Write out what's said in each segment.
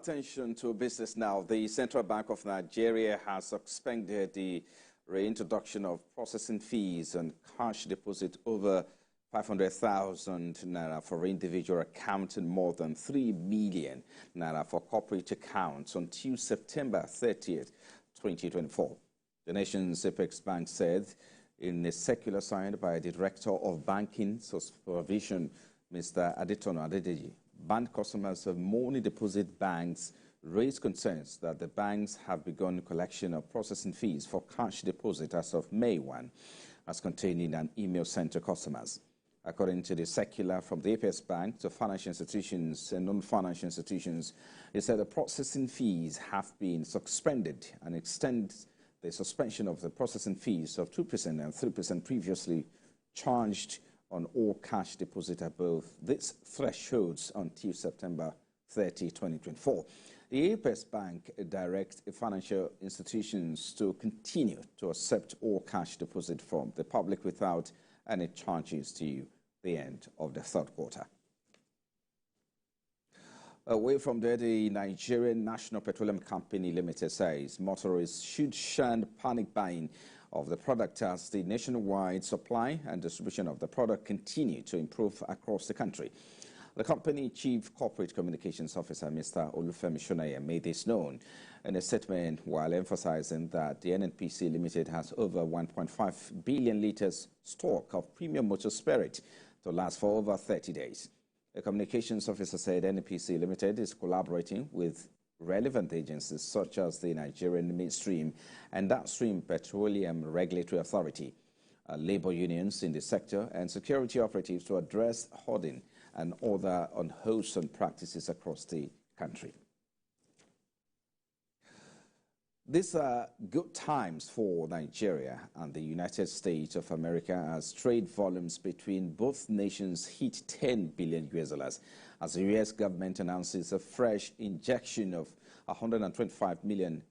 Attention to business now. The Central Bank of Nigeria has suspended the reintroduction of processing fees and cash deposit over 500,000 naira for individual account and more than 3 million naira for corporate accounts until September 30th, 2024. The nation's apex bank said in a circular signed by the Director of Banking Supervision, Mr. Adetono Adedeji, bank customers of money deposit banks raised concerns that the banks have begun collection of processing fees for cash deposit as of May 1, as contained in an email sent to customers. According to the circular from the APS Bank to financial institutions and non-financial institutions, it said the processing fees have been suspended and extends the suspension of the processing fees of 2% and 3% previously charged on all cash deposit above these thresholds until September 30, 2024. The APS Bank directs financial institutions to continue to accept all cash deposit from the public without any charges to the end of the third quarter. Away from there, the Nigerian National Petroleum Company Limited says motorists should shun panic buying of the product as the nationwide supply and distribution of the product continue to improve across the country. The company Chief Corporate Communications Officer, Mr. Olufemi Shonaya, made this known in a statement while emphasizing that the NPC Limited has over 1.5 billion liters stock of premium motor spirit to last for over 30 days. The communications officer said NPC Limited is collaborating with relevant agencies such as the Nigerian Midstream and Downstream Petroleum Regulatory Authority, labor unions in the sector, and security operatives to address hoarding and other unwholesome practices across the country. These are good times for Nigeria and the United States of America as trade volumes between both nations hit $10 billion as the U.S. government announces a fresh injection of $125 million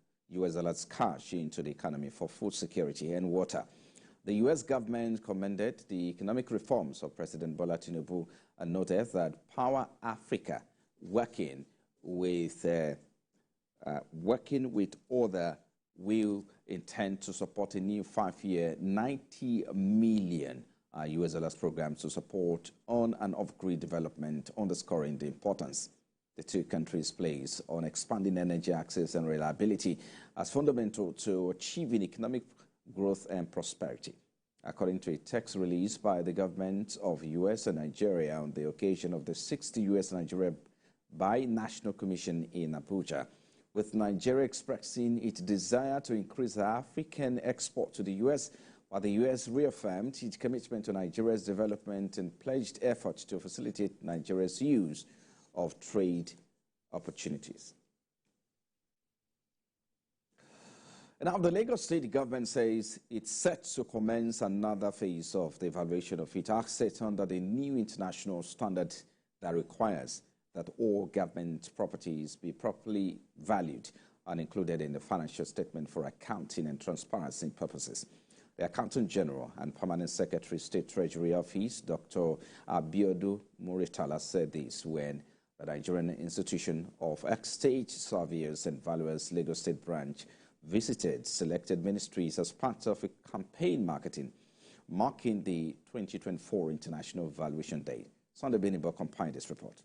cash into the economy for food security and water. The U.S. government commended the economic reforms of President Bola Tinubu and noted that Power Africa, working with other, will intend to support a new 5-year $90 million program to support on and off-grid development, underscoring the importance the two countries place on expanding energy access and reliability as fundamental to achieving economic growth and prosperity. According to a text released by the government of U.S. and Nigeria on the occasion of the 6th U.S.-Nigeria Bi-National Commission in Abuja, with Nigeria expressing its desire to increase African export to the U.S., while the U.S. reaffirmed its commitment to Nigeria's development and pledged efforts to facilitate Nigeria's use of trade opportunities. Now, the Lagos State government says it's set to commence another phase of the evaluation of its assets under the new international standard that requires that all government properties be properly valued and included in the financial statement for accounting and transparency purposes. The Accountant General and Permanent Secretary, State Treasury Office, Dr. Abiodun Muritala, said this when the Nigerian Institution of State Surveyors and Valuers Lagos State Branch visited selected ministries as part of a campaign marking the 2024 International Valuation Day. Sunday Benibo compiled this report.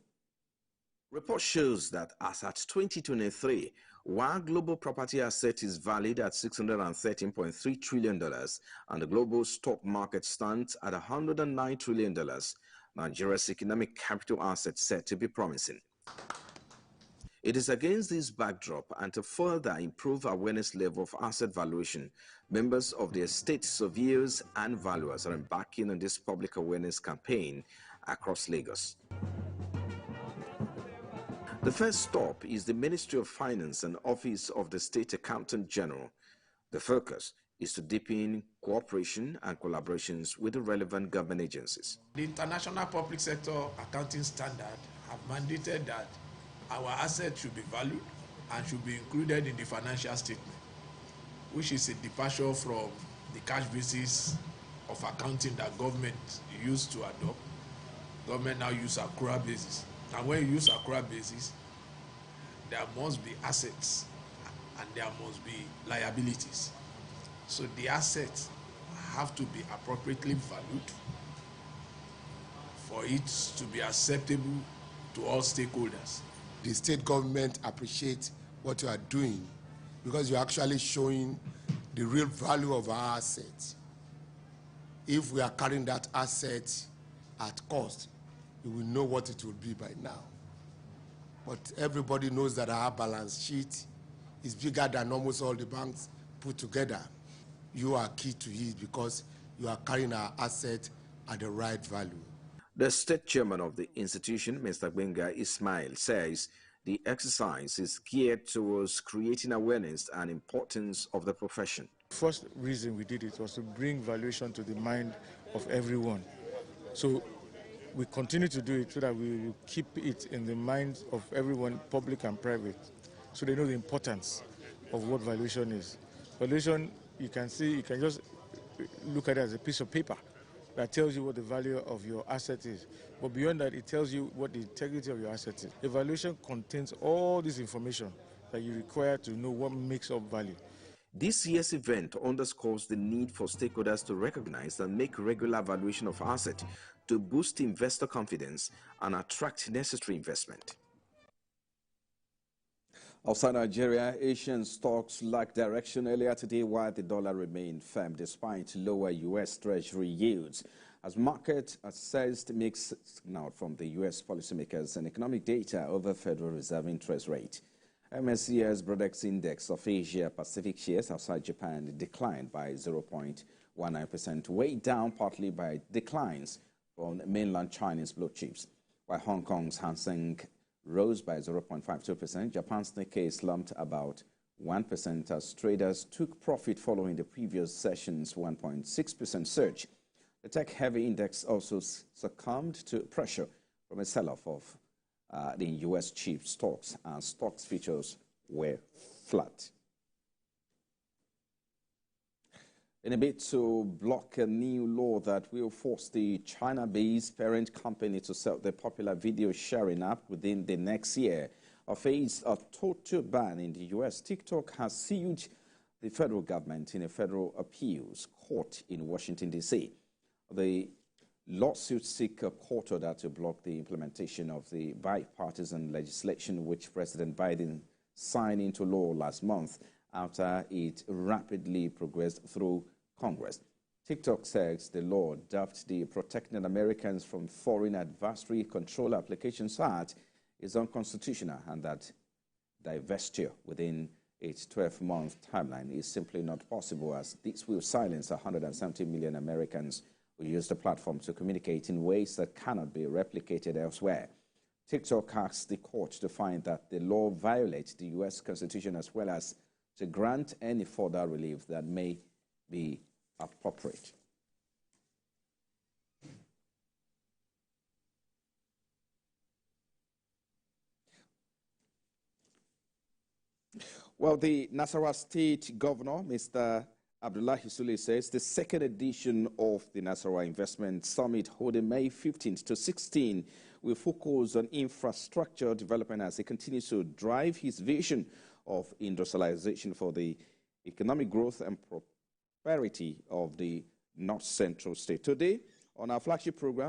Report shows that as at 2023, while global property asset is valued at $613.3 trillion and the global stock market stands at $109 trillion, Nigeria's economic capital assets said to be promising. It is against this backdrop and to further improve awareness level of asset valuation, members of the estate surveyors and valuers are embarking on this public awareness campaign across Lagos. The first stop is the Ministry of Finance and Office of the State Accountant General. The focus is to deepen cooperation and collaborations with the relevant government agencies. The International Public Sector Accounting Standard have mandated that our assets should be valued and should be included in the financial statement, which is a departure from the cash basis of accounting that government used to adopt. Government now use accrual basis. And when you use accrual basis, there must be assets and there must be liabilities. So the assets have to be appropriately valued for it to be acceptable to all stakeholders. The state government appreciates what you are doing because you're actually showing the real value of our assets. If we are carrying that asset at cost, we will know what it will be by now. But everybody knows that our balance sheet is bigger than almost all the banks put together. You are key to it because you are carrying our asset at the right value. The state chairman of the institution, Mr. Gbenga Ismail, says the exercise is geared towards creating awareness and importance of the profession. The first reason we did it was to bring valuation to the mind of everyone. So we continue to do it so that we will keep it in the minds of everyone, public and private, so they know the importance of what valuation is. Valuation, you can see, you can just look at it as a piece of paper that tells you what the value of your asset is. But beyond that, it tells you what the integrity of your asset is. The valuation contains all this information that you require to know what makes up value. This year's event underscores the need for stakeholders to recognize and make regular valuation of assets to boost investor confidence and attract necessary investment. Outside Nigeria, Asian stocks lacked direction earlier today while the dollar remained firm despite lower U.S. Treasury yields. As market assessed mixed signal from the U.S. policymakers and economic data over Federal Reserve interest rate. MSCI's Broadex Index of Asia Pacific shares outside Japan declined by 0.19%, weighed down partly by declines from mainland Chinese blue chips, while Hong Kong's Hang Seng rose by 0.52%. Japan's Nikkei slumped about 1% as traders took profit following the previous session's 1.6% surge. The tech-heavy index also succumbed to pressure from a sell-off of the U.S. chip stocks, and stocks futures were flat. In a bid to block a new law that will force the China-based parent company to sell the popular video sharing app within the next year or face a total ban in the U.S., TikTok has sued the federal government in a federal appeals court in Washington, D.C. The lawsuit seeks a court order to block the implementation of the bipartisan legislation which President Biden signed into law last month after it rapidly progressed through Congress. TikTok says the law, dubbed the Protecting Americans from Foreign Adversary Control Applications Act, is unconstitutional and that divestiture within its 12-month timeline is simply not possible, as this will silence 170 million Americans who use the platform to communicate in ways that cannot be replicated elsewhere. TikTok asked the court to find that the law violates the U.S. Constitution as well as to grant any further relief that may be appropriate. Well, the Nasarawa State Governor, Mr. Abdullahi Sule, says the second edition of the Nasarawa Investment Summit, holding May 15th to 16th, will focus on infrastructure development as he continues to drive his vision of industrialization for the economic growth and prosperity of the North Central State. Today, on our flagship program,